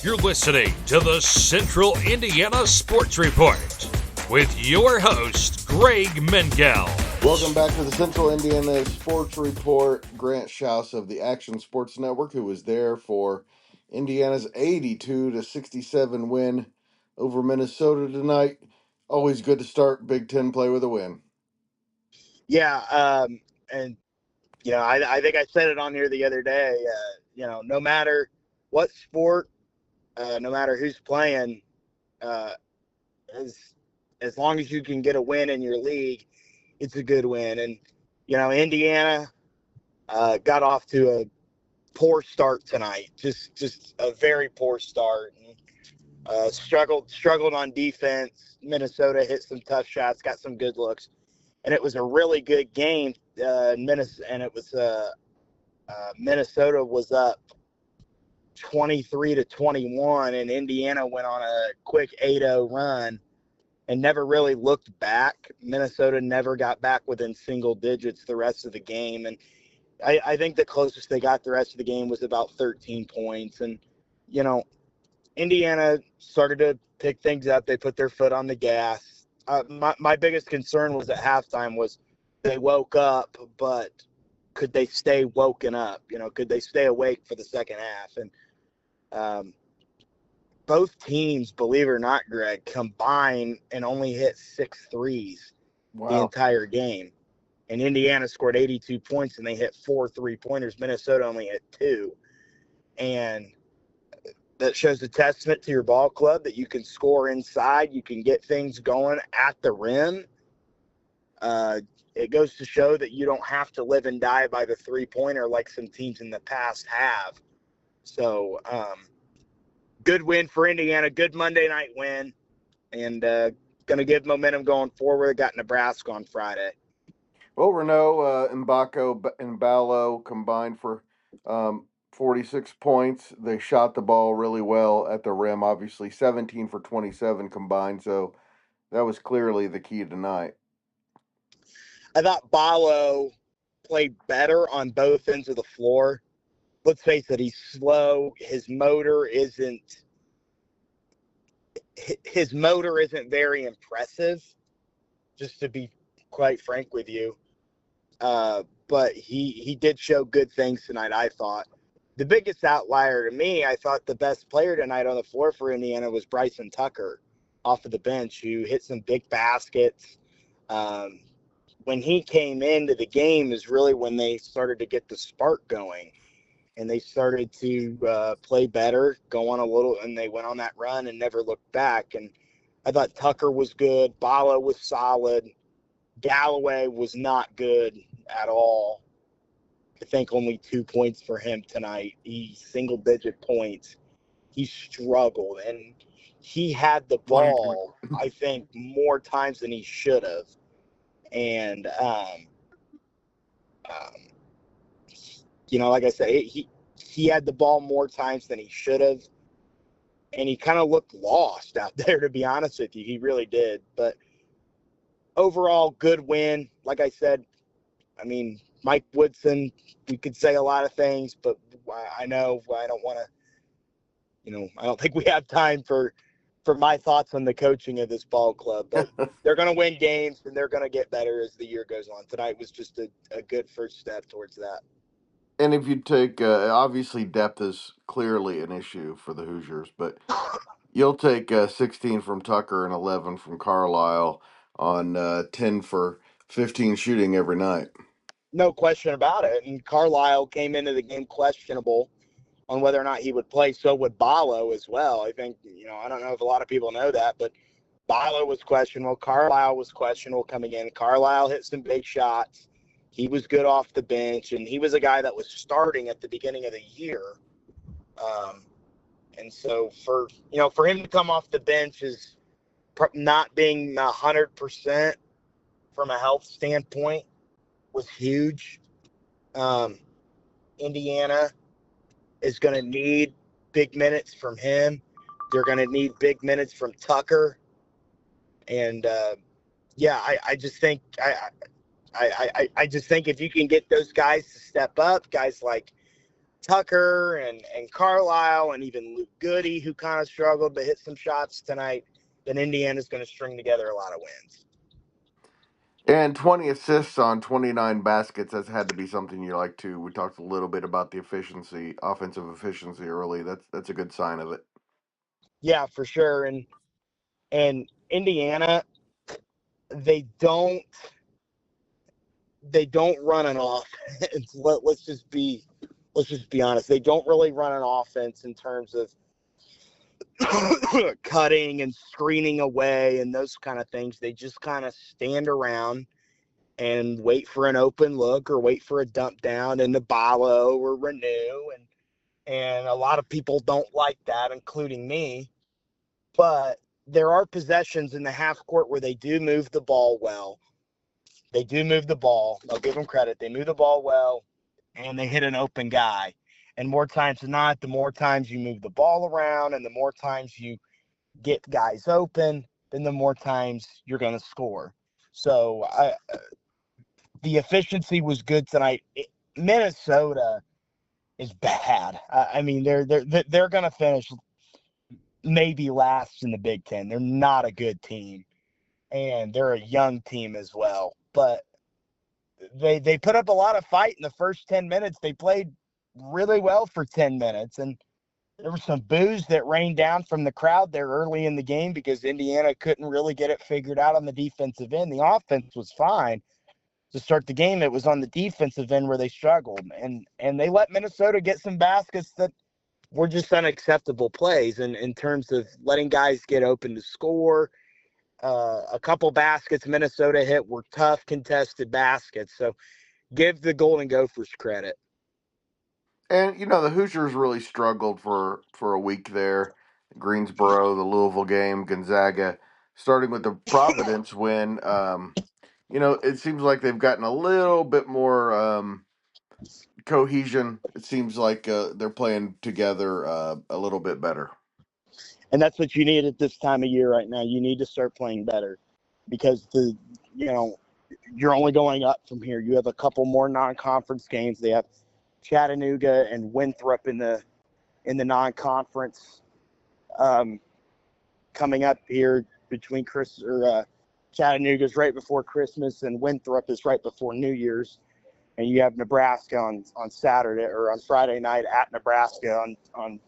You're listening to the Central Indiana Sports Report with your host, Greg Mengel. Welcome back to the Central Indiana Sports Report. Grant Shouse of the Action Sports Network, who was there for Indiana's 82-67 win over Minnesota tonight. Always good to start Big Ten play with a win. Yeah, and I think I said it on here the other day. No matter what sport, no matter who's playing, as long as you can get a win in your league, it's a good win. And Indiana got off to a poor start tonight, just a very poor start, and struggled on defense. Minnesota hit some tough shots, got some good looks, and it was a really good game. Minnesota was up 23-21, and Indiana went on a quick 8-0 run and never really looked back. Minnesota never got back within single digits the rest of the game, and I think the closest they got the rest of the game was about 13 points. And Indiana started to pick things up. They put their foot on the gas. My biggest concern was at halftime was they woke up, but could they stay woken up? Could they stay awake for the second half? And both teams, believe it or not, Greg, combined and only hit 6 threes the entire game. And Indiana scored 82 points, and they hit 4 3-pointers. Minnesota only hit 2. And that shows a testament to your ball club that you can score inside. You can get things going at the rim. It goes to show that you don't have to live and die by the three-pointer like some teams in the past have. So, good win for Indiana, good Monday night win, and going to give momentum going forward. Got Nebraska on Friday. Well, Renault, Mbako, and Ballo combined for 46 points. They shot the ball really well at the rim, obviously 17 for 27 combined, so that was clearly the key tonight. I thought Ballo played better on both ends of the floor. Let's face it, he's slow. His motor isn't very impressive, just to be quite frank with you. But he did show good things tonight, I thought. The biggest outlier to me, I thought the best player tonight on the floor for Indiana was Bryson Tucker off of the bench, who hit some big baskets. When he came into the game is really when they started to get the spark going, and they started to play better, and they went on that run and never looked back. And I thought Tucker was good. Ballo was solid. Galloway was not good at all. I think only 2 points for him tonight. He single-digit points. He struggled, and he had the ball, I think, more times than he should have. And, like I said, he had the ball more times than he should have. And he kind of looked lost out there, to be honest with you. He really did. But overall, good win. Like I said, Mike Woodson, we could say a lot of things, but I know I don't want to, I don't think we have time for my thoughts on the coaching of this ball club. But they're going to win games, and they're going to get better as the year goes on. Tonight was just a good first step towards that. And if you take, obviously depth is clearly an issue for the Hoosiers, but you'll take 16 from Tucker and 11 from Carlisle on 10 for 15 shooting every night. No question about it. And Carlisle came into the game questionable on whether or not he would play. So would Ballo as well. I think, I don't know if a lot of people know that, but Ballo was questionable. Carlisle was questionable coming in. Carlisle hit some big shots. He was good off the bench, and he was a guy that was starting at the beginning of the year. And so for him to come off the bench is not being 100% from a health standpoint was huge. Indiana is going to need big minutes from him. They're going to need big minutes from Tucker. And, I just think I just think if you can get those guys to step up, guys like Tucker and Carlisle and even Luke Goody, who kind of struggled to hit some shots tonight, then Indiana's going to string together a lot of wins. And 20 assists on 29 baskets, that's had to be something you like too. We talked a little bit about the efficiency, offensive efficiency early. That's a good sign of it. Yeah, for sure. And Indiana, they don't run an offense. Let's just be honest. They don't really run an offense in terms of cutting and screening away and those kind of things. They just kind of stand around and wait for an open look or wait for a dump down into Balo or Renew. And a lot of people don't like that, including me. But there are possessions in the half court where they do move the ball well. They do move the ball. I'll give them credit. They move the ball well, and they hit an open guy. And more times than not, the more times you move the ball around and the more times you get guys open, then the more times you're going to score. So the efficiency was good tonight. Minnesota is bad. I mean, they're going to finish maybe last in the Big Ten. They're not a good team, and they're a young team as well. But they put up a lot of fight in the first 10 minutes. They played really well for 10 minutes, and there was some boos that rained down from the crowd there early in the game because Indiana couldn't really get it figured out on the defensive end. The offense was fine to start the game. It was on the defensive end where they struggled, and they let Minnesota get some baskets that were just unacceptable plays in terms of letting guys get open to score. A couple baskets Minnesota hit were tough contested baskets. So give the Golden Gophers credit. And the Hoosiers really struggled for a week there. Greensboro, the Louisville game, Gonzaga, starting with the Providence win. It seems like they've gotten a little bit more cohesion. It seems like they're playing together a little bit better. And that's what you need at this time of year right now. You need to start playing better because you're only going up from here. You have a couple more non-conference games. They have Chattanooga and Winthrop in the non-conference coming up here between Chattanooga's right before Christmas and Winthrop is right before New Year's. And you have Nebraska on Saturday or on Friday night at Nebraska on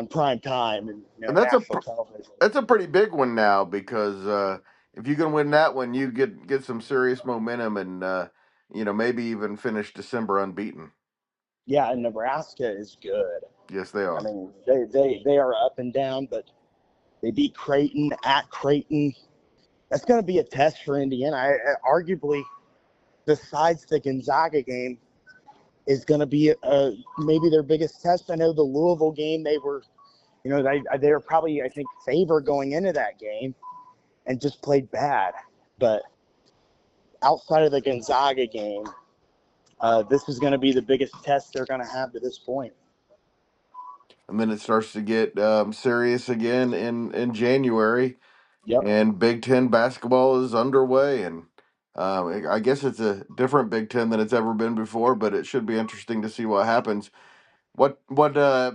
prime time and And national television. that's a pretty big one now because if you can win that one, you get some serious momentum and maybe even finish December unbeaten. Yeah, and Nebraska is good. Yes, they are. I mean, they are up and down, but they beat Creighton at Creighton. That's going to be a test for Indiana. Arguably, besides the Gonzaga game, is going to be maybe their biggest test. I know the Louisville game, they were probably, I think, favored going into that game and just played bad. But outside of the Gonzaga game, this is going to be the biggest test they're going to have to this point. And then it starts to get serious again in January. Yep. And Big Ten basketball is underway. And I guess it's a different Big Ten than it's ever been before, but it should be interesting to see what happens. What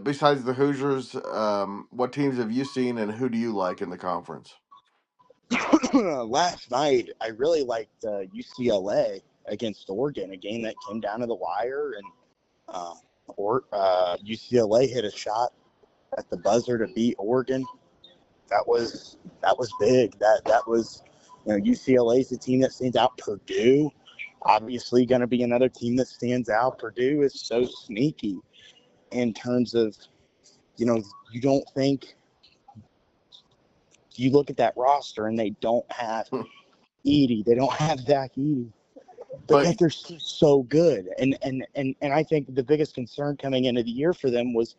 besides the Hoosiers, what teams have you seen and who do you like in the conference? Last night, I really liked UCLA against Oregon, a game that came down to the wire, and UCLA hit a shot at the buzzer to beat Oregon. That was big. That was, UCLA is a team that stands out. Purdue, obviously, going to be another team that stands out. Purdue is so sneaky in terms of, you don't think. You look at that roster and they don't have Edey. They don't have Zach Edey. But yet they're so good. And I think the biggest concern coming into the year for them was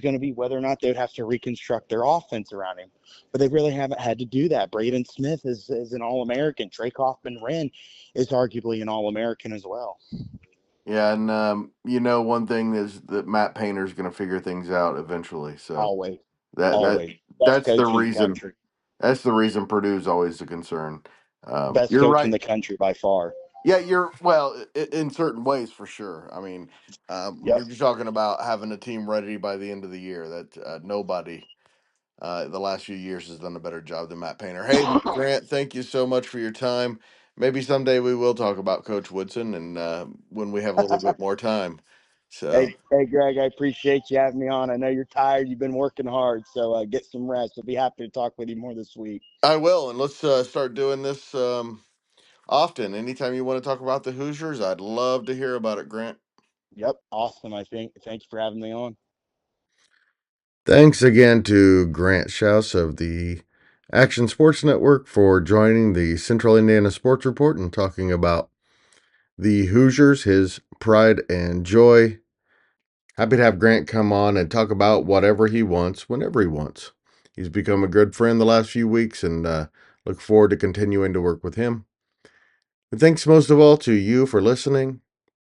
going to be whether or not they would have to reconstruct their offense around him. But they really haven't had to do that. Braden Smith is an All-American. Trey Kaufman-Wren is arguably an All-American as well. Yeah, and one thing is that Matt Painter's going to figure things out eventually. So always. That's the reason. That's the reason Purdue's always a concern. Best You're coach right in the country by far. Yeah, you're well in certain ways for sure. I mean, Yep. you're talking about having a team ready by the end of the year. That nobody the last few years has done a better job than Matt Painter. Hey, Grant, thank you so much for your time. Maybe someday we will talk about Coach Woodson, and when we have a little bit more time. So Hey, Greg, I appreciate you having me on. I know you're tired. You've been working hard, so get some rest. I'll be happy to talk with you more this week. I will, and let's start doing this often. Anytime you want to talk about the Hoosiers, I'd love to hear about it, Grant. Yep, awesome. I think. Thank you for having me on. Thanks again to Grant Shouse of the Action Sports Network for joining the Central Indiana Sports Report and talking about the Hoosiers, his pride and joy. Happy to have Grant come on and talk about whatever he wants, whenever he wants. He's become a good friend the last few weeks, and look forward to continuing to work with him. And thanks most of all to you for listening.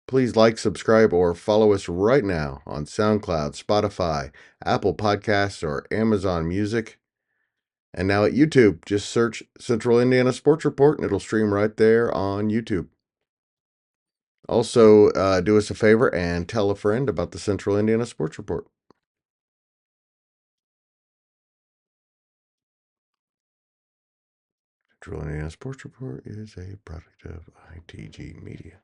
Please like, subscribe, or follow us right now on SoundCloud, Spotify, Apple Podcasts, or Amazon Music. And now at YouTube, just search Central Indiana Sports Report and it'll stream right there on YouTube. Also, do us a favor and tell a friend about the Central Indiana Sports Report. Central Indiana Sports Report is a product of ITG Media.